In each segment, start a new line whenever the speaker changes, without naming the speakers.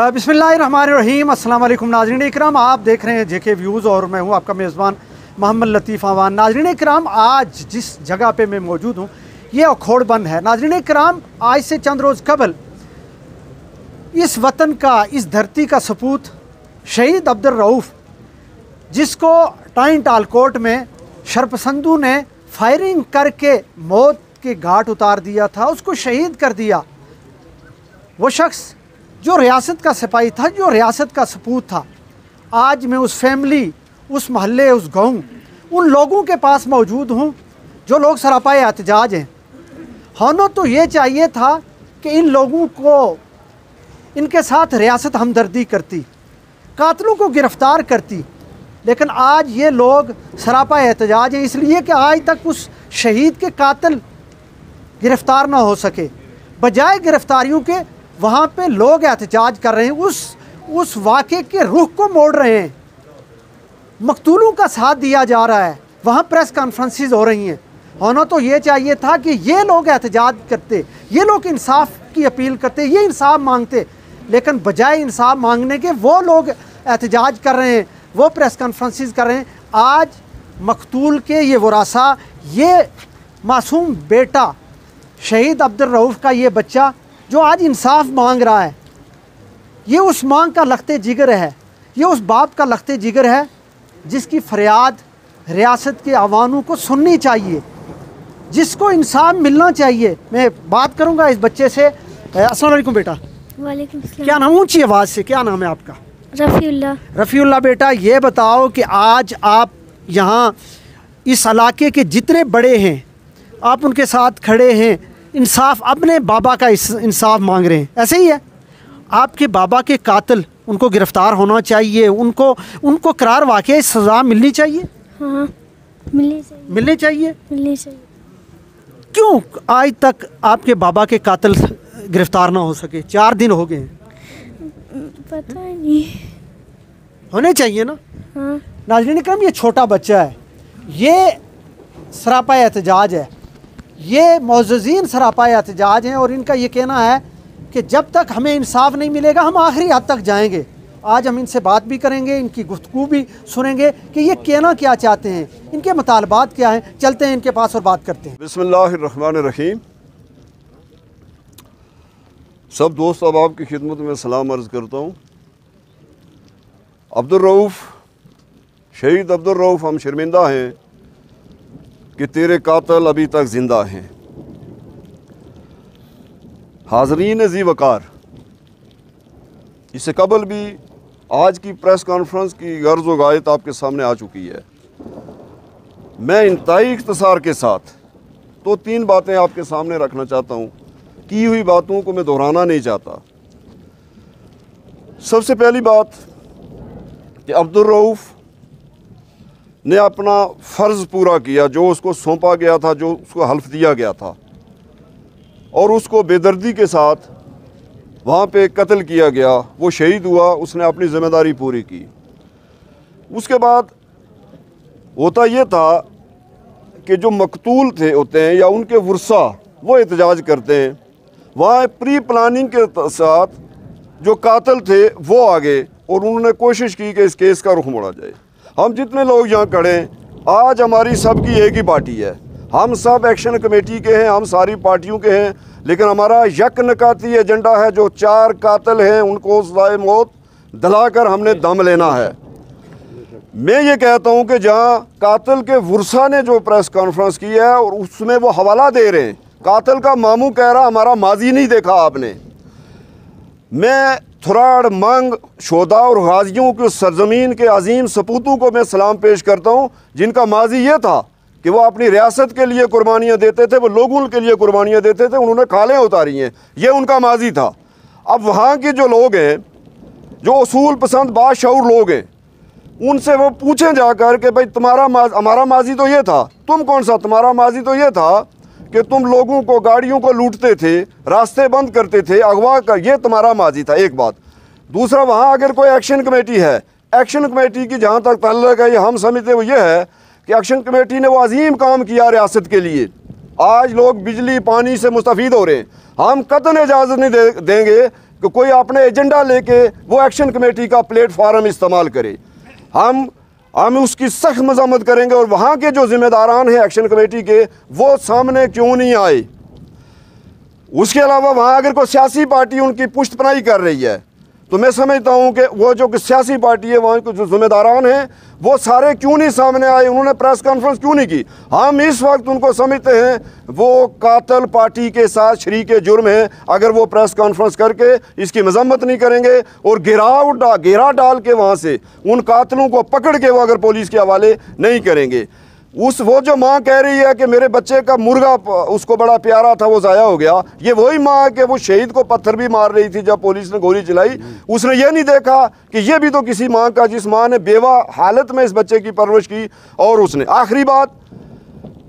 बिस्मिल्लाहिर्रहमानिर्रहीम। अस्सलाम वालेकुम नाज़रीन इकराम, आप देख रहे हैं जेके व्यूज़ और मैं हूं आपका मेज़बान मोहम्मद लतीफ़ अवान। नाज़रीन इकराम, आज जिस जगह पे मैं मौजूद हूं ये अखोड़ बंद है। नाज़रीन इकराम, आज से चंद रोज़ कबल इस वतन का, इस धरती का सपूत शहीद अब्दुल रऊफ़, जिसको टाइन टालकोट में शरपसंदों ने फायरिंग करके मौत के घाट उतार दिया था, उसको शहीद कर दिया। वो शख्स जो रियासत का सिपाही था, जो रियासत का सपूत था, आज मैं उस फैमिली, उस महल्ले, उस गाँव, उन लोगों के पास मौजूद हूँ जो लोग सरापाए एहतजाज हैं। होना तो ये चाहिए था कि इन लोगों को, इनके साथ रियासत हमदर्दी करती, कातलों को गिरफ़्तार करती, लेकिन आज ये लोग सरापा एहतजाज हैं इसलिए कि आज तक उस शहीद के कातिल गिरफ़्तार ना हो सके। बजाय गिरफ़्तारियों के वहाँ पे लोग एहतजाज कर रहे हैं, उस वाक़े के रुख को मोड़ रहे हैं, मकतूलों का साथ दिया जा रहा है, वहाँ प्रेस कॉन्फ्रेंसेस हो रही हैं। होना तो ये चाहिए था कि ये लोग एहतजाज करते, ये लोग इंसाफ की अपील करते, ये इंसाफ मांगते, लेकिन बजाय इंसाफ मांगने के वो लोग एहतजाज कर रहे हैं, वो प्रेस कॉन्फ्रेंसेस कर रहे हैं। आज मकतूल के ये वरासा, ये मासूम बेटा शहीद अब्दुल रऊफ़ का ये बच्चा जो आज इंसाफ मांग रहा है, ये उस मांग का लखते जिगर है, ये उस बाप का लखते जिगर है जिसकी फरियाद रियासत के अवानों को सुननी चाहिए, जिसको इंसाफ मिलना चाहिए। मैं बात करूंगा इस बच्चे से। अस्सलाम वालेकुम बेटा।
वालेकुम सलाम।
क्या नाम, ऊंची आवाज़ से, क्या नाम है आपका?
रफ़ीउल्लाह।
रफ़ीउल्लाह बेटा, ये बताओ कि आज आप यहाँ इस इलाके के जितने बड़े हैं आप उनके साथ खड़े हैं, इंसाफ, अपने बाबा का इंसाफ मांग रहे हैं, ऐसे ही है? आपके बाबा के कातिल, उनको गिरफ़्तार होना चाहिए, उनको करार वाक़ई सज़ा मिलनी चाहिए।
हाँ, मिलनी चाहिए।
क्यों आज तक आपके बाबा के कातिल गिरफ़्तार ना हो सके? 4 दिन हो गए हैं।
पता नहीं,
होने चाहिए ना।
हाँ।
नाज़रीन इकराम, ये छोटा बच्चा है, ये सरापा एहतजाज है, ये मुअज़्ज़ज़ीन सरापा एहतजाज हैं और इनका ये कहना है कि जब तक हमें इंसाफ नहीं मिलेगा हम आखिरी हद तक जाएंगे। आज हम इनसे बात भी करेंगे, इनकी गुफ्तगू भी सुनेंगे कि ये कहना क्या चाहते हैं, इनके मुतालबात क्या हैं। चलते हैं इनके पास और बात करते हैं।
बिस्मिल्लाहिर्रहमानिर्रहीम। सब दोस्त अब आपकी खिदमत में सलाम अर्ज़ करता हूँ। अब्दुल रऊफ़, शहीद अब्दुल रऊफ़, हम शर्मिंदा हैं कि तेरे कातिल अभी तक ज़िंदा हैं। हाज़रीन ज़ी वक़ार, इससे कबल भी आज की प्रेस कॉन्फ्रेंस की गर्ज़ व गायत आपके सामने आ चुकी है। मैं इंतहाई इख्तिसार के साथ 2-3 बातें आपके सामने रखना चाहता हूँ, की हुई बातों को मैं दोहराना नहीं चाहता। सबसे पहली बात कि अब्दुल रऊफ़ ने अपना फ़र्ज़ पूरा किया, जो उसको सौंपा गया था, जो उसको हल्फ दिया गया था, और उसको बेदर्दी के साथ वहाँ पे कत्ल किया गया। वो शहीद हुआ, उसने अपनी ज़िम्मेदारी पूरी की। उसके बाद होता ये था कि जो मकतूल होते हैं या उनके वर्सा, वो एहतजाज करते हैं। वहाँ प्री प्लानिंग के साथ जो कातिल थे वो आ गए और उन्होंने कोशिश की कि इस केस का रुख मोड़ा जाए। हम जितने लोग यहाँ खड़े हैं, आज हमारी सबकी एक ही पार्टी है, हम सब एक्शन कमेटी के हैं, हम सारी पार्टियों के हैं, लेकिन हमारा यकनकाती एजेंडा है, जो 4 कातिल हैं उनको सज़ाए मौत दिलाकर हमने दम लेना है। मैं ये कहता हूँ कि जहाँ कातिल के वर्सा ने जो प्रेस कॉन्फ्रेंस की है और उसमें वो हवाला दे रहे हैं, कातिल का मामू कह रहा हमारा माजी नहीं देखा आपने। मैं थुराड़, मंग, शोदा और गाजियों की सरजमीन के अजीम सपूतों को मैं सलाम पेश करता हूँ, जिनका माजी ये था कि वो अपनी रियासत के लिए कुर्बानियाँ देते थे, वो लोगों के लिए कुर्बानियाँ देते थे, उन्होंने खालें उतारी हैं, ये उनका माजी था। अब वहाँ के जो लोग हैं, जो उसूल पसंद बाशऊर लोग हैं, उनसे वो पूछें जाकर कि भाई हमारा माजी तो ये था, तुम कौन सा? तुम्हारा माजी तो ये था कि तुम लोगों को, गाड़ियों को लूटते थे, रास्ते बंद करते थे, अगवा कर, ये तुम्हारा माजी था। एक बात। दूसरा, वहाँ अगर कोई एक्शन कमेटी है, एक्शन कमेटी की जहाँ तक ताल्लुक है, ये हम समझते वो ये है कि एक्शन कमेटी ने वो अजीम काम किया रियासत के लिए। आज लोग बिजली पानी से मुस्तफ़ीद हो रहे हैं। हम कतई इजाज़त नहीं देंगे कि कोई अपने एजेंडा लेके वो एक्शन कमेटी का प्लेटफार्म इस्तेमाल करे। हम उसकी सख्त मज़म्मत करेंगे और वहाँ के जो ज़िम्मेदारान हैं एक्शन कमेटी के, वो सामने क्यों नहीं आए। उसके अलावा वहाँ अगर कोई सियासी पार्टी उनकी पुष्टपनाही कर रही है तो मैं समझता हूँ कि वो जो सियासी पार्टी है, वहाँ के जो ज़िम्मेदारान हैं, वो सारे क्यों नहीं सामने आए, उन्होंने प्रेस कॉन्फ्रेंस क्यों नहीं की। हम इस वक्त उनको समझते हैं वो कातिल पार्टी के साथ शरीक जुर्म है अगर वो प्रेस कॉन्फ्रेंस करके इसकी मजम्मत नहीं करेंगे और घेरा डाल के वहाँ से उन कातिलों को पकड़ के वो अगर पुलिस के हवाले नहीं करेंगे। वो जो माँ कह रही है कि मेरे बच्चे का मुर्गा उसको बड़ा प्यारा था वो ज़ाया हो गया, ये वही माँ है कि वो शहीद को पत्थर भी मार रही थी जब पुलिस ने गोली चलाई। उसने ये नहीं देखा कि ये भी तो किसी माँ का, जिस माँ ने बेवा हालत में इस बच्चे की परवरिश की। और उसने आखिरी बात,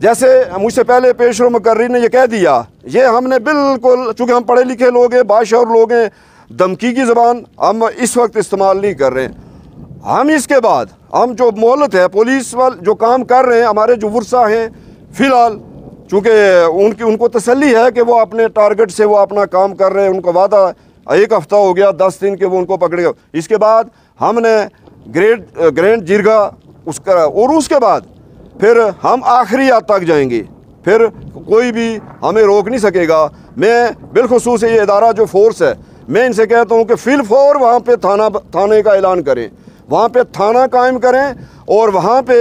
जैसे मुझसे पहले पेशरो मुकर्री ने ये कह दिया, ये हमने बिल्कुल, चूँकि हम पढ़े लिखे लोग हैं, बाशऊर लोग हैं, धमकी की ज़बान हम इस वक्त इस्तेमाल नहीं कर रहे हैं। हम इसके बाद हम जो मोहलत है, पुलिस वाले जो काम कर रहे हैं, हमारे जो वर्सा हैं फ़िलहाल, चूँकि उनको तसल्ली है कि वो अपने टारगेट से वो अपना काम कर रहे हैं, उनको वादा 1 हफ़्ता हो गया 10 दिन के वो उनको पकड़ेगा। इसके बाद हमने ग्रैंड जिरगा उसका, और उसके बाद फिर हम आखिरी हद तक जाएंगे, फिर कोई भी हमें रोक नहीं सकेगा। मैं बिलखुसूस ये इदारा जो फोर्स है, मैं इनसे कहता हूँ कि फिल-फौर वहाँ पे थाने का ऐलान करें, वहाँ पे थाना कायम करें और वहाँ पे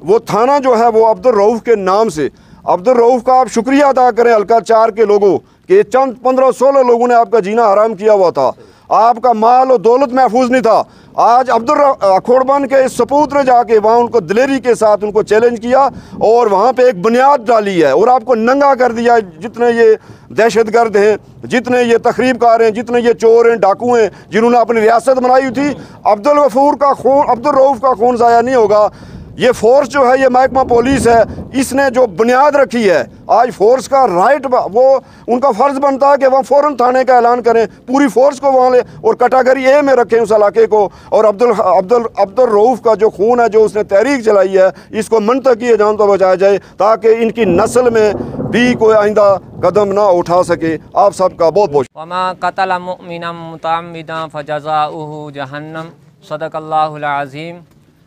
वो थाना जो है वो अब्दुल रऊफ़ के नाम से, अब्दुल रऊफ़ का आप शुक्रिया अदा करें हल्का 4 के लोगों के, चंद 15-16 लोगों ने आपका जीना हराम किया हुआ था, आपका माल और दौलत महफूज नहीं था। आज अब्दुल अखोड़बन के सपूत ने जाके वहाँ उनको दिलेरी के साथ उनको चैलेंज किया और वहाँ पे एक बुनियाद डाली है और आपको नंगा कर दिया। जितने ये दहशतगर्द हैं, जितने ये तखरीबकार हैं, जितने ये चोर हैं, डाकू हैं, जिन्होंने अपनी रियासत बनाई हुई थी, अब्दुल रऊफ़ का खून ज़ाया नहीं होगा। ये फोर्स जो है, ये महकमा पुलिस है, इसने जो बुनियाद रखी है, आज फोर्स का राइट, वो उनका फ़र्ज़ बनता है कि वहाँ फ़ौरन थाने का ऐलान करें, पूरी फोर्स को वहाँ ले और कैटेगरी ए में रखें उस इलाके को। और अब्दुल रऊफ़ का जो खून है, जो उसने तहरीक चलाई है, इसको मंतकी अजाम तो बचाया जाए ताकि इनकी नस्ल में भी कोई आइंदा कदम ना उठा सके। आप सबका बहुत बहुत
वमा क़तल मुमिनन मुतअम्मिदन फ़जज़ाउहु जहन्नम, सदक़ल्लाहुल अज़ीम।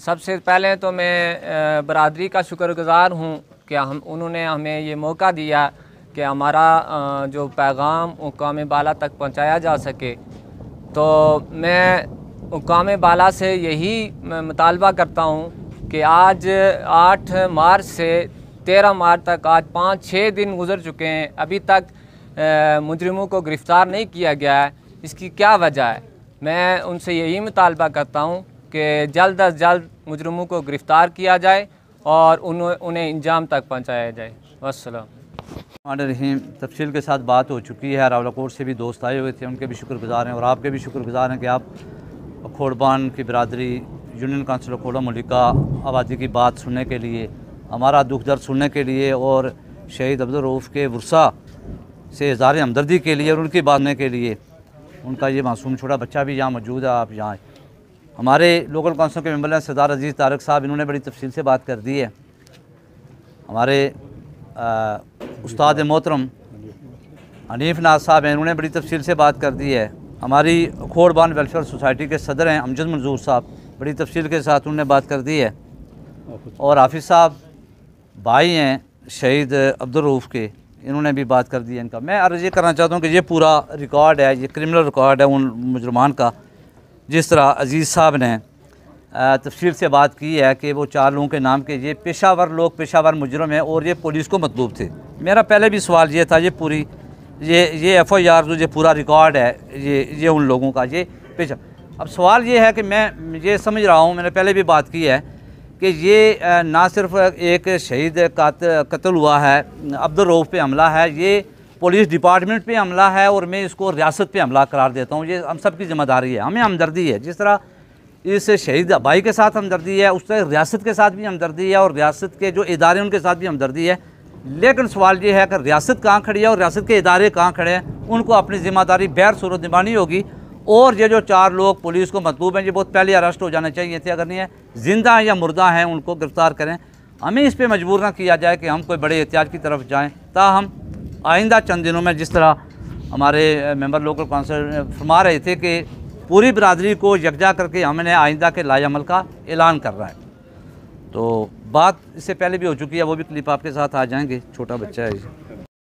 सबसे पहले तो मैं बरादरी का शुक्रगुज़ार हूँ कि उन्होंने हमें ये मौका दिया कि हमारा जो पैगाम हुक्काम बाला तक पहुँचाया जा सके। तो मैं हुक्काम बाला से यही मुतालबा करता हूँ कि आज 8 मार्च से 13 मार्च तक आज 5-6 दिन गुज़र चुके हैं, अभी तक मुजरिमों को गिरफ़्तार नहीं किया गया है। इसकी क्या वजह है? मैं उनसे यही मुतालबा करता हूँ कि जल्द अज जल्द मुजरिमों को गिरफ़्तार किया जाए और उन्हें इंजाम तक पहुँचाया जाए। वस्सलाम।
रहीम, तफसील के साथ बात हो चुकी है। रावलाकोट से भी दोस्त आए हुए थे, उनके भी शुक्रगुज़ार हैं और आपके भी शुक्रगुज़ार हैं कि आप अखोड़बान की बरादरी यूनियन काउंसिल अखोड़ा मलिका आबादी की बात सुनने के लिए, हमारा दुख दर्द सुनने के लिए और शहीद अब्दुल रऊफ़ के वर्सा से इज़हार हमदर्दी के लिए और उनकी बातने के लिए, उनका ये मासूम छोटा बच्चा भी यहाँ मौजूद है। आप यहाँ हमारे लोकल काउंसिल के मेंबर हैं सरदार अजीज़ तारक साहब, इन्होंने बड़ी तफसील से बात कर दी है। हमारे उस्ताद मोहतरम हनीफ नाज साहब हैं, इन्होंने बड़ी तफसील से बात कर दी है। हमारी अखोड़बान वेलफेयर सोसाइटी के सदर हैं अमजद मंजूर साहब, बड़ी तफसील के साथ उन्होंने बात कर दी है। और हाफिज़ साहब भाई हैं शहीद अब्दुल रऊफ़ के, इन्होंने भी बात कर दी है इनका। मैं अर्ज़ ये करना चाहता हूँ कि ये पूरा रिकॉर्ड है, ये क्रिमिनल रिकॉर्ड है उन मुजरमान का। जिस तरह अजीज़ साहब ने तफसील से बात की है कि वो 4 लोगों के नाम के ये पेशावर मुजरम हैं और ये पुलिस को मतलूब थे। मेरा पहले भी सवाल ये था, ये पूरी ये FIR जो ये पूरा रिकॉर्ड है, ये उन लोगों का ये पेशा। अब सवाल ये है कि मैं ये समझ रहा हूँ, मैंने पहले भी बात की है कि ये ना सिर्फ एक शहीद कत्ल हुआ है, अब्दुल रऊफ़ पे हमला है, ये पुलिस डिपार्टमेंट पे हमला है और मैं इसको रियासत पे हमला करार देता हूँ। ये हम सब की ज़िम्मेदारी है, हमें हमदर्दी है। जिस तरह इस शहीद भाई के साथ हमदर्दी है, उस तरह रियासत के साथ भी हमदर्दी है और रियासत के जो इदारे उनके साथ भी हमदर्दी है। लेकिन सवाल ये है कि रियासत कहाँ खड़ी है और रियासत के इदारे कहाँ खड़े हैं, उनको अपनी ज़िम्मेदारी बहर सूरत निभानी होगी। और ये जो 4 लोग पुलिस को मतलूब हैं, ये बहुत पहले अरेस्ट हो जाने चाहिए थे, अगर नहीं है ज़िंदा या मुर्दा हैं उनको गिरफ़्तार करें। हमें इस पर मजबूर ना किया जाए कि हम कोई बड़े एहतियात की तरफ जाएँ। ताहम आइंदा चंद दिनों में जिस तरह हमारे मेंबर लोकल काउंसिल फरमा रहे थे कि पूरी बरादरी को यकजा करके हमने आइंदा के लाए अमल का ऐलान करना है। तो बात इससे पहले भी हो चुकी है, वो भी क्लिप आपके साथ आ जाएंगे। छोटा बच्चा है।